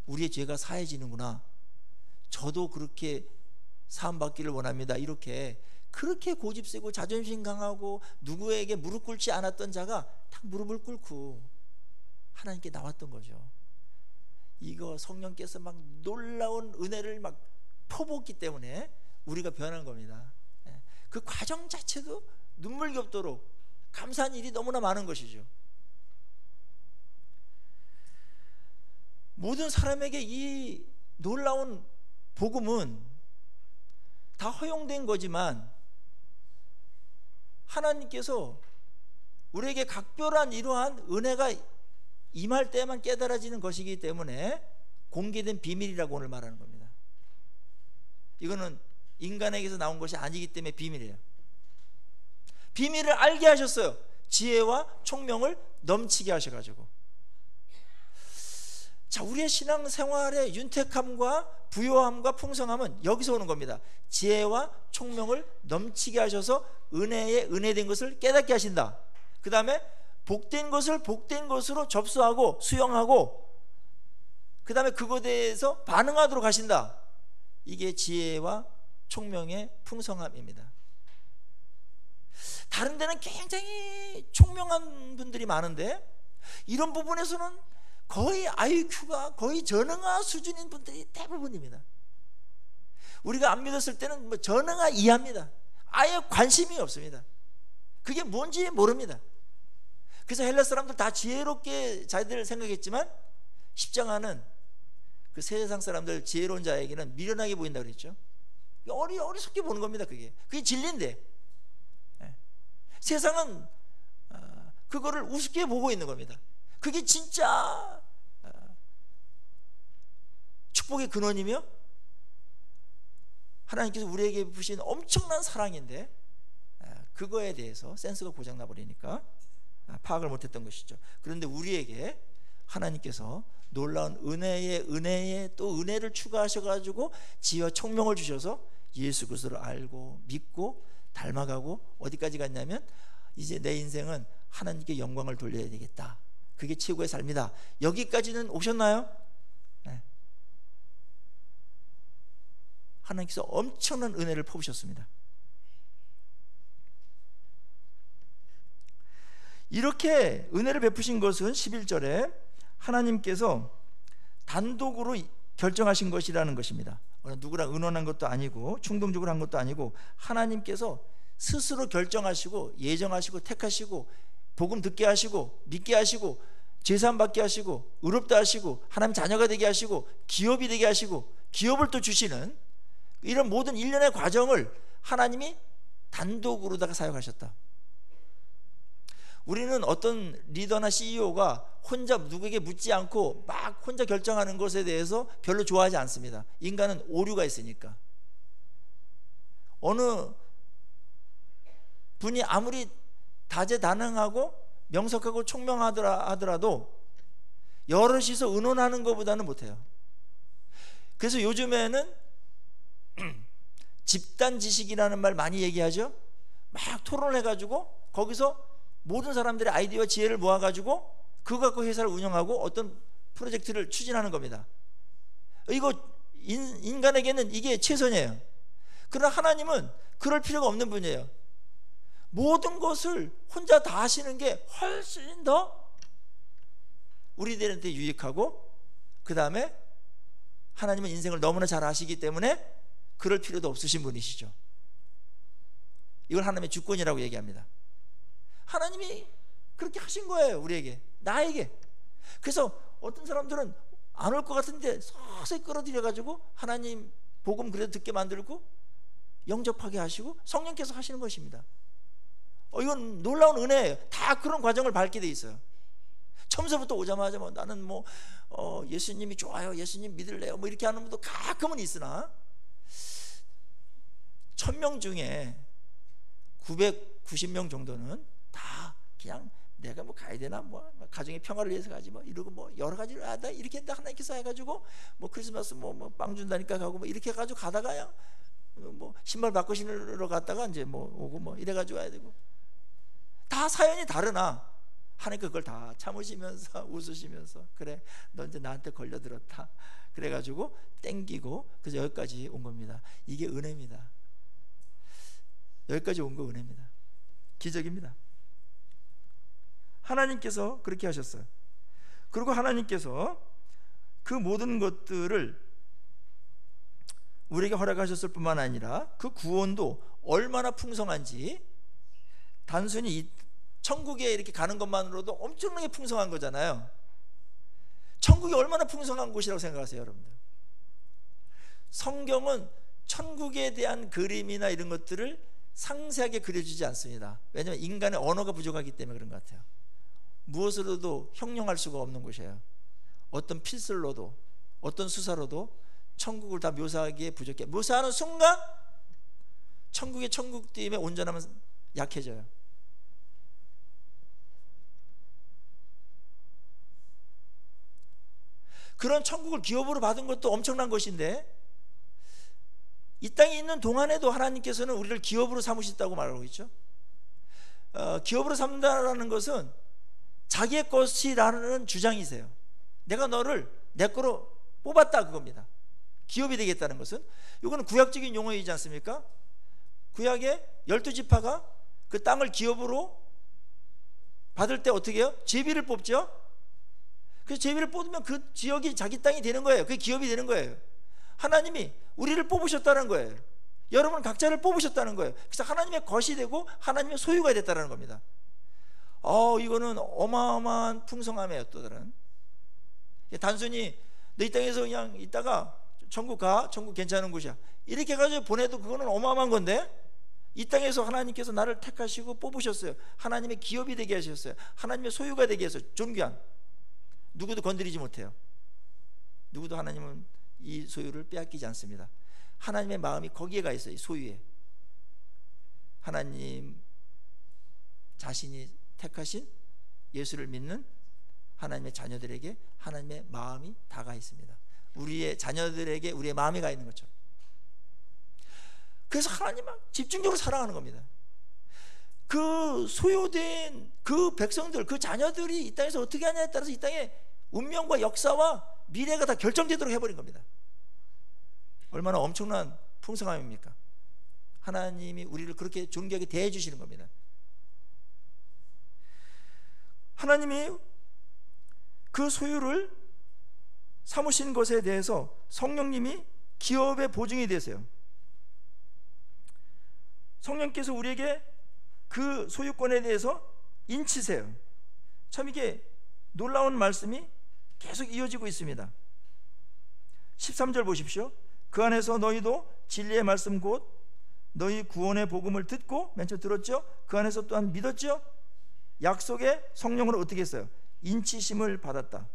우리의 죄가 사해지는구나. 저도 그렇게 사함받기를 원합니다. 이렇게 그렇게 고집세고 자존심 강하고 누구에게 무릎 꿇지 않았던 자가 딱 무릎을 꿇고 하나님께 나왔던 거죠. 이거 성령께서 막 놀라운 은혜를 막 퍼붓기 때문에 우리가 변한 겁니다. 그 과정 자체도 눈물겹도록 감사한 일이 너무나 많은 것이죠. 모든 사람에게 이 놀라운 복음은 다 허용된 거지만 하나님께서 우리에게 각별한 이러한 은혜가 임할 때만 깨달아지는 것이기 때문에 공개된 비밀이라고 오늘 말하는 겁니다. 이거는 인간에게서 나온 것이 아니기 때문에 비밀이에요. 비밀을 알게 하셨어요. 지혜와 총명을 넘치게 하셔가지고. 자, 우리의 신앙생활의 윤택함과 부요함과 풍성함은 여기서 오는 겁니다. 지혜와 총명을 넘치게 하셔서 은혜에 은혜된 것을 깨닫게 하신다. 그 다음에 복된 것을 복된 것으로 접수하고 수용하고, 그 다음에 그것에 대해서 반응하도록 하신다. 이게 지혜와 총명의 풍성함입니다. 다른 데는 굉장히 총명한 분들이 많은데 이런 부분에서는 거의 IQ가 거의 전응아 수준인 분들이 대부분입니다. 우리가 안 믿었을 때는 뭐 전응아 이하입니다. 아예 관심이 없습니다. 그게 뭔지 모릅니다. 그래서 헬라 사람들 다 지혜롭게 자기들 생각했지만 십장하는 그 세상 사람들 지혜로운 자에게는 미련하게 보인다고 그랬죠. 어리석게 보는 겁니다. 그게 진리인데 세상은 그거를 우습게 보고 있는 겁니다. 그게 진짜 축복의 근원이며 하나님께서 우리에게 부신 엄청난 사랑인데 그거에 대해서 센스가 고장나 버리니까 파악을 못했던 것이죠. 그런데 우리에게 하나님께서 놀라운 은혜에 또 은혜를 추가하셔가지고 지혜와 총명을 주셔서 예수 그리스도를 알고 믿고 닮아가고 어디까지 갔냐면 이제 내 인생은 하나님께 영광을 돌려야 되겠다. 그게 최고의 삶이다. 여기까지는 오셨나요? 네. 하나님께서 엄청난 은혜를 퍼부으셨습니다. 이렇게 은혜를 베푸신 것은 11절에 하나님께서 단독으로 결정하신 것이라는 것입니다. 누구랑 의논한 것도 아니고 충동적으로 한 것도 아니고 하나님께서 스스로 결정하시고 예정하시고 택하시고 복음 듣게 하시고 믿게 하시고 제사함 받게 하시고 의롭다 하시고 하나님 자녀가 되게 하시고 기업이 되게 하시고 기업을 또 주시는 이런 모든 일련의 과정을 하나님이 단독으로다가 사용하셨다. 우리는 어떤 리더나 CEO가 혼자 누구에게 묻지 않고 막 혼자 결정하는 것에 대해서 별로 좋아하지 않습니다. 인간은 오류가 있으니까. 어느 분이 아무리 다재다능하고 명석하고 총명하더라도 여럿이서 의논하는 것보다는 못해요. 그래서 요즘에는 집단 지식이라는 말 많이 얘기하죠. 막 토론해가지고 거기서 모든 사람들의 아이디어와 지혜를 모아가지고 그거 갖고 회사를 운영하고 어떤 프로젝트를 추진하는 겁니다. 이거 인간에게는 이게 최선이에요. 그러나 하나님은 그럴 필요가 없는 분이에요. 모든 것을 혼자 다 하시는 게 훨씬 더 우리들한테 유익하고, 그 다음에 하나님은 인생을 너무나 잘 아시기 때문에 그럴 필요도 없으신 분이시죠. 이걸 하나님의 주권이라고 얘기합니다. 하나님이 그렇게 하신 거예요. 우리에게, 나에게. 그래서 어떤 사람들은 안 올 것 같은데 서서히 끌어들여가지고 하나님 복음 그래도 듣게 만들고 영접하게 하시고 성령께서 하시는 것입니다. 이건 놀라운 은혜예요. 다 그런 과정을 밟게 돼 있어요. 처음부터 오자마자 나는 예수님이 좋아요, 예수님 믿을래요, 이렇게 하는 분도 가끔은 있으나 1000명 중에 990명 정도는 다 그냥 내가 가야 되나, 가정의 평화를 위해서 가지, 이러고 여러 가지를 하다 이렇게 했다 하나님께서 해가지고 크리스마스 빵 준다니까 가고 이렇게 해가지고 가다가야 신발 바꿔 신으러 갔다가 이제 오고 이래가지고 와야 되고, 다 사연이 다르나 하나님께 그걸 다 참으시면서 웃으시면서 그래 너 이제 나한테 걸려들었다 그래가지고 땡기고 그래서 여기까지 온 겁니다. 이게 은혜입니다. 여기까지 온 거 은혜입니다. 기적입니다. 하나님께서 그렇게 하셨어요. 그리고 하나님께서 그 모든 것들을 우리에게 허락하셨을 뿐만 아니라 그 구원도 얼마나 풍성한지, 단순히 천국에 이렇게 가는 것만으로도 엄청나게 풍성한 거잖아요. 천국이 얼마나 풍성한 곳이라고 생각하세요, 여러분들? 성경은 천국에 대한 그림이나 이런 것들을 상세하게 그려주지 않습니다. 왜냐하면 인간의 언어가 부족하기 때문에 그런 것 같아요. 무엇으로도 형용할 수가 없는 곳이에요. 어떤 필설로도 어떤 수사로도 천국을 다 묘사하기에 부족해. 묘사하는 순간 천국의 천국됨에 온전하면 약해져요. 그런 천국을 기업으로 받은 것도 엄청난 것인데, 이 땅에 있는 동안에도 하나님께서는 우리를 기업으로 삼으셨다고 말하고 있죠. 기업으로 삼는다는 것은 자기의 것이라는 주장이세요. 내가 너를 내 거로 뽑았다, 그겁니다. 기업이 되겠다는 것은, 이거는 구약적인 용어이지 않습니까? 구약의 12지파가 그 땅을 기업으로 받을 때 어떻게 해요? 제비를 뽑죠. 그래서 제비를 뽑으면 그 지역이 자기 땅이 되는 거예요. 그게 기업이 되는 거예요. 하나님이 우리를 뽑으셨다는 거예요. 여러분 각자를 뽑으셨다는 거예요. 그래서 하나님의 것이 되고 하나님의 소유가 됐다는 겁니다. 이거는 어마어마한 풍성함이에요. 또 다른, 단순히 너 이 땅에서 그냥 있다가 천국 가, 천국 괜찮은 곳이야 이렇게 해가지고 보내도 그거는 어마어마한 건데, 이 땅에서 하나님께서 나를 택하시고 뽑으셨어요. 하나님의 기업이 되게 하셨어요. 하나님의 소유가 되게 해서 존귀한, 누구도 건드리지 못해요. 누구도 하나님은 이 소유를 빼앗기지 않습니다. 하나님의 마음이 거기에 가 있어요. 이 소유에. 하나님 자신이 택하신 예수를 믿는 하나님의 자녀들에게 하나님의 마음이 다가 있습니다. 우리의 자녀들에게 우리의 마음이 가 있는 것처럼. 그래서 하나님을 집중적으로 사랑하는 겁니다. 그 소유된 그 백성들, 그 자녀들이 이 땅에서 어떻게 하냐에 따라서 이 땅의 운명과 역사와 미래가 다 결정되도록 해버린 겁니다. 얼마나 엄청난 풍성함입니까? 하나님이 우리를 그렇게 존귀하게 대해 주시는 겁니다. 하나님이 그 소유를 삼으신 것에 대해서 성령님이 기업의 보증이 되세요. 성령께서 우리에게 그 소유권에 대해서 인치세요. 참 이게 놀라운 말씀이 계속 이어지고 있습니다. 13절 보십시오. 그 안에서 너희도 진리의 말씀 곧 너희 구원의 복음을 듣고, 맨 처음 들었죠? 그 안에서 또한 믿었죠? 약속의 성령으로 어떻게 했어요? 인치심을 받았다.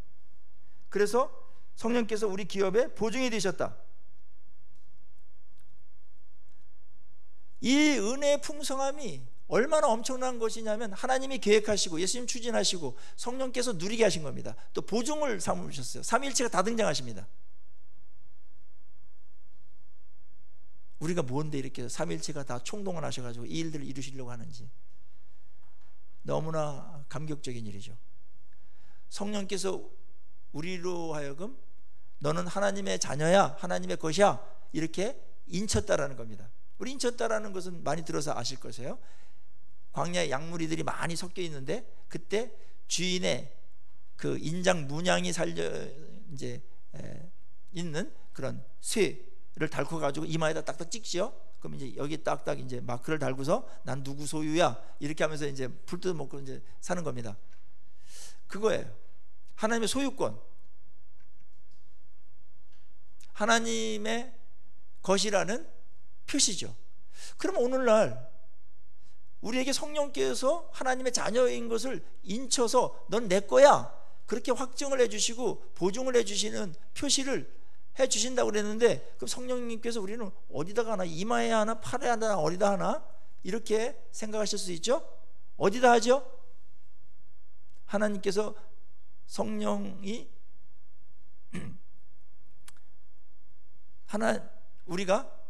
그래서 성령께서 우리 기업의 보증이 되셨다. 이 은혜의 풍성함이 얼마나 엄청난 것이냐면, 하나님이 계획하시고 예수님 추진하시고 성령께서 누리게 하신 겁니다. 또 보증을 삼으셨어요. 삼위일체가 다 등장하십니다. 우리가 뭔데 이렇게 삼위일체가 다 총동원 하셔가지고 이 일들을 이루시려고 하는지 너무나 감격적인 일이죠. 성령께서 우리로 하여금 너는 하나님의 자녀야, 하나님의 것이야, 이렇게 인쳤다라는 겁니다. 우리 인쳤다라는 것은 많이 들어서 아실 것이에요. 광야에 양무리들이 많이 섞여 있는데, 그때 주인의 그 인장 문양이 살려 이제 있는 그런 쇠를 달고 가지고 이마에다 딱딱 찍지요. 그럼 이제 여기 딱딱 이제 마크를 달고서 난 누구 소유야 이렇게 하면서 이제 풀 뜯어 먹고 이제 사는 겁니다. 그거예요. 하나님의 소유권, 하나님의 것이라는 표시죠. 그럼 오늘날 우리에게 성령께서 하나님의 자녀인 것을 인쳐서 넌 내 거야, 그렇게 확증을 해주시고 보증을 해주시는 표시를 해주신다고 그랬는데, 그럼 성령님께서 우리는 어디다가 하나, 이마에 하나, 팔에 하나, 어디다 하나, 이렇게 생각하실 수 있죠. 어디다 하죠? 하나님께서 성령이 우리가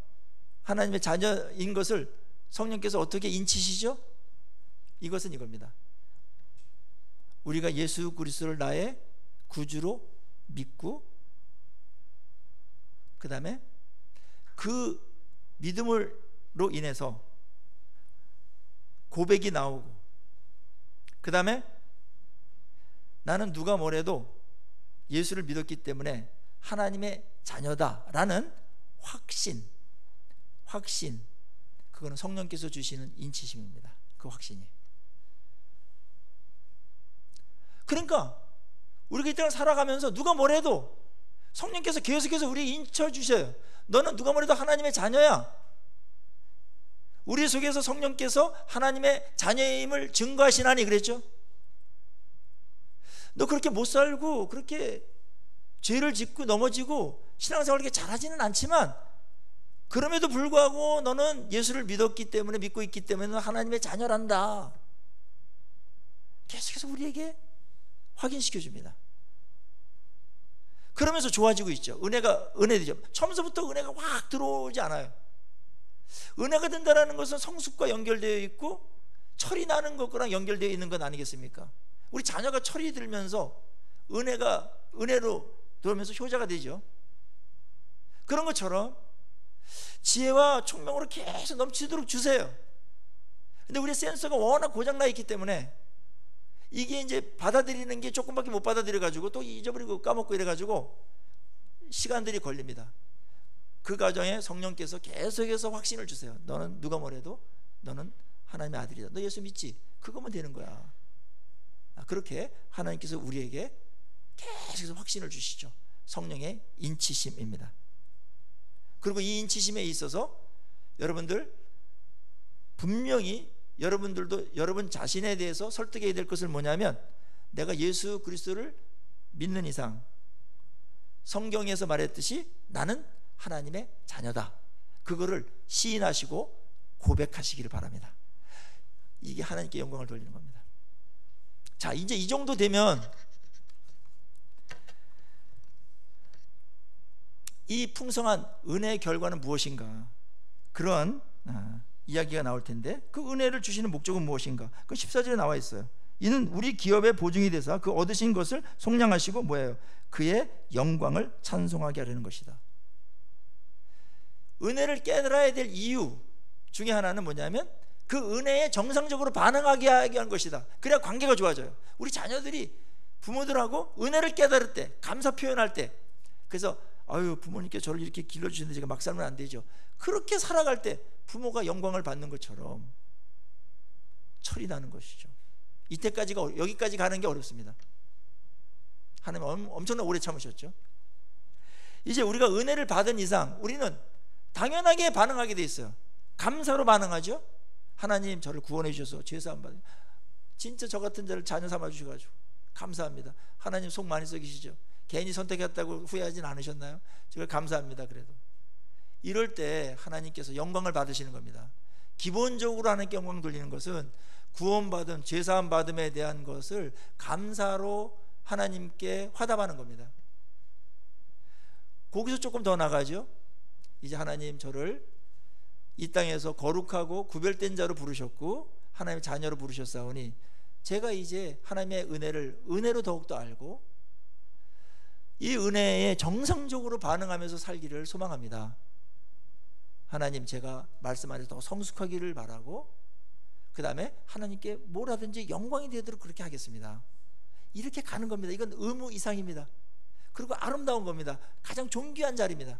하나님의 자녀인 것을 성령께서 어떻게 인치시죠? 이것은 이겁니다. 우리가 예수 그리스도를 나의 구주로 믿고, 그 다음에 그 믿음으로 인해서 고백이 나오고, 그 다음에 나는 누가 뭐래도 예수를 믿었기 때문에 하나님의 자녀다라는 확신, 그거는 성령께서 주시는 인치심입니다. 그 확신이. 그러니까 우리가 이 땅을 살아가면서 누가 뭐래도 성령께서 계속해서 우리에게 인쳐주셔요. 너는 누가 뭐래도 하나님의 자녀야. 우리 속에서 성령께서 하나님의 자녀임을 증거하시나니 그랬죠. 너 그렇게 못 살고 그렇게 죄를 짓고 넘어지고 신앙생활을 그렇게 잘하지는 않지만, 그럼에도 불구하고 너는 예수를 믿었기 때문에, 믿고 있기 때문에 하나님의 자녀란다. 계속해서 우리에게 확인시켜 줍니다. 그러면서 좋아지고 있죠. 은혜되죠. 처음부터 은혜가 확 들어오지 않아요. 은혜가 된다는 것은 성숙과 연결되어 있고 철이 나는 것과 연결되어 있는 것 아니겠습니까? 우리 자녀가 철이 들면서 은혜로 들어오면서 효자가 되죠. 그런 것처럼 지혜와 총명으로 계속 넘치도록 주세요. 근데 우리 센서가 워낙 고장나 있기 때문에 이게 이제 받아들이는 게 조금밖에 못 받아들여가지고 또 잊어버리고 까먹고 이래가지고 시간들이 걸립니다. 그 과정에 성령께서 계속해서 확신을 주세요. 너는 누가 뭐래도 너는 하나님의 아들이다. 너 예수 믿지? 그거면 되는 거야. 그렇게 하나님께서 우리에게 계속해서 확신을 주시죠. 성령의 인치심입니다. 그리고 이 인치심에 있어서 여러분들 분명히 여러분들도 여러분 자신에 대해서 설득해야 될 것을 뭐냐면, 내가 예수 그리스도를 믿는 이상 성경에서 말했듯이 나는 하나님의 자녀다, 그거를 시인하시고 고백하시기를 바랍니다. 이게 하나님께 영광을 돌리는 겁니다. 자, 이제 이 정도 되면 이 풍성한 은혜의 결과는 무엇인가, 그런 이야기가 나올 텐데, 그 은혜를 주시는 목적은 무엇인가? 그 14절에 나와 있어요. 이는 우리 기업의 보증이 되사 그 얻으신 것을 속량하시고 뭐예요? 그의 영광을 찬송하게 하려는 것이다. 은혜를 깨달아야 될 이유 중에 하나는 뭐냐면, 그 은혜에 정상적으로 반응하게 하게 한 것이다. 그래야 관계가 좋아져요. 우리 자녀들이 부모들하고 은혜를 깨달을 때, 감사 표현할 때 그래서 아유, 부모님께 저를 이렇게 길러주시는데 제가 막 살면 안 되죠. 그렇게 살아갈 때 부모가 영광을 받는 것처럼 철이 나는 것이죠. 이때까지가, 여기까지 가는 게 어렵습니다. 하나님 엄청나게 오래 참으셨죠. 이제 우리가 은혜를 받은 이상 우리는 당연하게 반응하게 돼 있어요. 감사로 반응하죠. 하나님 저를 구원해 주셔서 죄사함 받으, 진짜 저 같은 자를 자녀 삼아 주셔가지고 감사합니다. 하나님 속 많이 썩이시죠. 괜히 선택했다고 후회하진 않으셨나요? 정말 감사합니다. 그래도 이럴 때 하나님께서 영광을 받으시는 겁니다. 기본적으로 하나님께 영광 돌리는 것은 구원받은, 죄사함 받음에 대한 것을 감사로 하나님께 화답하는 겁니다. 거기서 조금 더 나가죠. 이제 하나님 저를 이 땅에서 거룩하고 구별된 자로 부르셨고 하나님의 자녀로 부르셨사오니 제가 이제 하나님의 은혜를 은혜로 더욱더 알고 이 은혜에 정상적으로 반응하면서 살기를 소망합니다. 하나님, 제가 말씀 안에서 더 성숙하기를 바라고 그 다음에 하나님께 뭘 하든지 영광이 되도록 그렇게 하겠습니다. 이렇게 가는 겁니다. 이건 의무 이상입니다. 그리고 아름다운 겁니다. 가장 존귀한 자리입니다.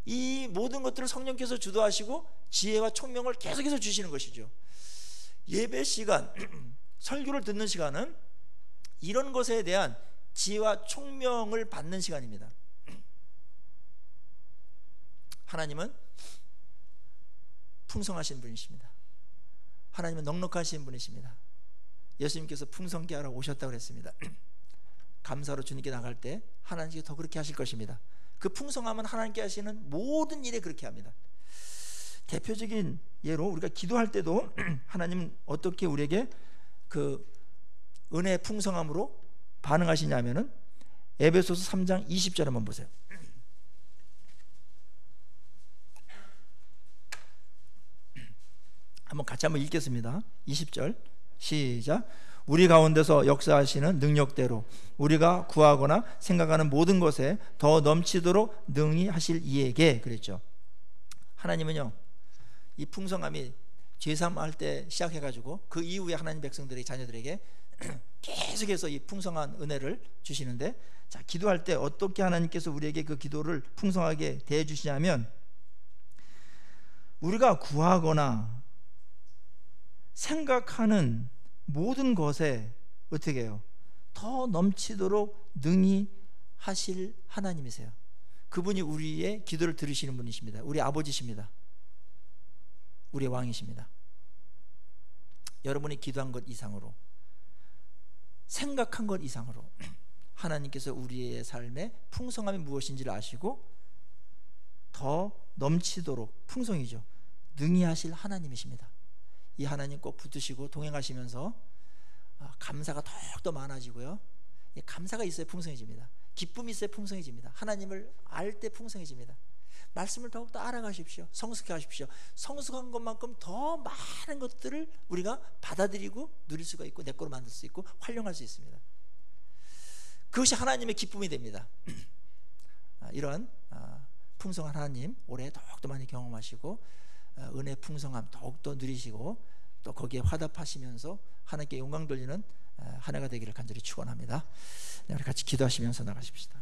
이 모든 것들을 성령께서 주도하시고 지혜와 총명을 계속해서 주시는 것이죠. 예배 시간, 설교를 듣는 시간은 이런 것에 대한 지혜와 총명을 받는 시간입니다. 하나님은 풍성하신 분이십니다. 하나님은 넉넉하신 분이십니다. 예수님께서 풍성케 하러 오셨다고 그랬습니다. 감사로 주님께 나갈 때 하나님께서 더 그렇게 하실 것입니다. 그 풍성함은 하나님께 하시는 모든 일에 그렇게 합니다. 대표적인 예로 우리가 기도할 때도 하나님은 어떻게 우리에게 그 은혜의 풍성함으로 반응하시냐면은 에베소서 3장 20절 한번 보세요. 한번 같이 한번 읽겠습니다. 20절 시작. 우리 가운데서 역사하시는 능력대로 우리가 구하거나 생각하는 모든 것에 더 넘치도록 능히 하실 이에게, 그랬죠. 하나님은요, 이 풍성함이 죄사함할 때 시작해가지고 그 이후에 하나님 백성들의 자녀들에게 계속해서 이 풍성한 은혜를 주시는데, 자, 기도할 때 어떻게 하나님께서 우리에게 그 기도를 풍성하게 대해 주시냐면, 우리가 구하거나 생각하는 모든 것에 어떻게 해요? 더 넘치도록 능히 하실 하나님이세요. 그분이 우리의 기도를 들으시는 분이십니다. 우리 아버지십니다. 우리의 왕이십니다. 여러분이 기도한 것 이상으로, 생각한 것 이상으로 하나님께서 우리의 삶의 풍성함이 무엇인지를 아시고 더 넘치도록, 풍성이죠, 능히 하실 하나님이십니다. 이 하나님 꼭 붙드시고 동행하시면서 감사가 더욱더 많아지고요, 감사가 있어야 풍성해집니다. 기쁨이 있어야 풍성해집니다. 하나님을 알 때 풍성해집니다. 말씀을 더욱더 알아가십시오. 성숙해 하십시오. 성숙한 것만큼 더 많은 것들을 우리가 받아들이고 누릴 수가 있고 내 거로 만들 수 있고 활용할 수 있습니다. 그것이 하나님의 기쁨이 됩니다. 이런 풍성한 하나님 올해 더욱더 많이 경험하시고 은혜 풍성함 더욱더 누리시고 또 거기에 화답하시면서 하나님께 영광 돌리는 한 해가 되기를 간절히 축원합니다. 우리 같이 기도하시면서 나가십시다.